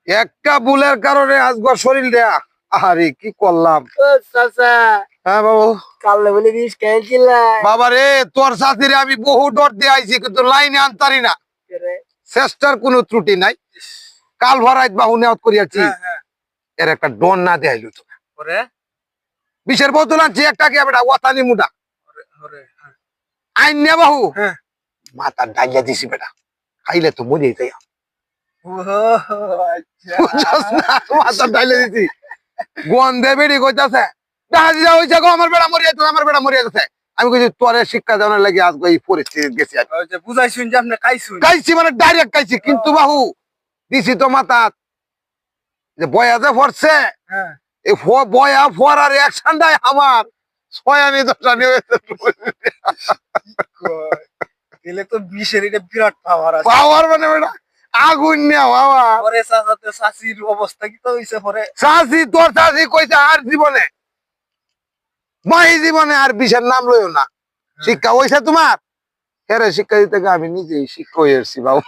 একটা ভুলের কারণে আজগর শরীর দেয়া আরে কি করলাম। হ্যাঁ বাবু কালে বলে বিষ খেয়েছিলা বাবা রে, তোর সাথে আমি বহু ডর দিয়ে আইছি কিন্তু লাইনে আনতারি না। চেষ্টার কোনো ত্রুটি নাই। কাল ভরাইত বাহু নেওয়াত করিয়াছি, এর একটা ডন না দেয়াইলো তো বিষের বোতল আনছি একটা কে বেটা ওয়াতানি মুডা আইন নে বাহু মাথা ডাইয়া দিছি বেটা, খাইলে তো মরে যাই। মাথা ডাইলে দিছি, গন্ধে বেড়ি কইতাছে ডাহাজি যা হইছে গো, আমার বেটা মরে যাইতো, আমার বেটা মরে যাইতেছে। আমি কইছি তোরে শিক্ষা দেওয়ার লাগি আজ এই পরিস্থিতি গেছি। বুঝাই শুন যে আপনি খাইছুন খাইছি মানে ডাইরেক্ট খাইছি, কিন্তু বাহু দিছি তো মাথা যে বয়া যে পড়ছে এই বয়া ফোয়ার রিয়াকশনটাই আমার ছয়ানি দশটা নিয়ে দিলে তো বিষের এটা বিরাট পাওয়ার আছে। পাওয়ার মানে বেটা আগুন নেওয়া বাবা। পরে চাচাতে চাচির অবস্থা কি তো হইছে পরে? চাচি তোর চাচি কইছে আর জীবনে মাই জীবনে আর বিষের নাম লইও না। শিক্ষা হইছে তোমার, হেরে শিক্ষা দিতে আমি নিজেই শিক্ষা হয়েছি বাবু।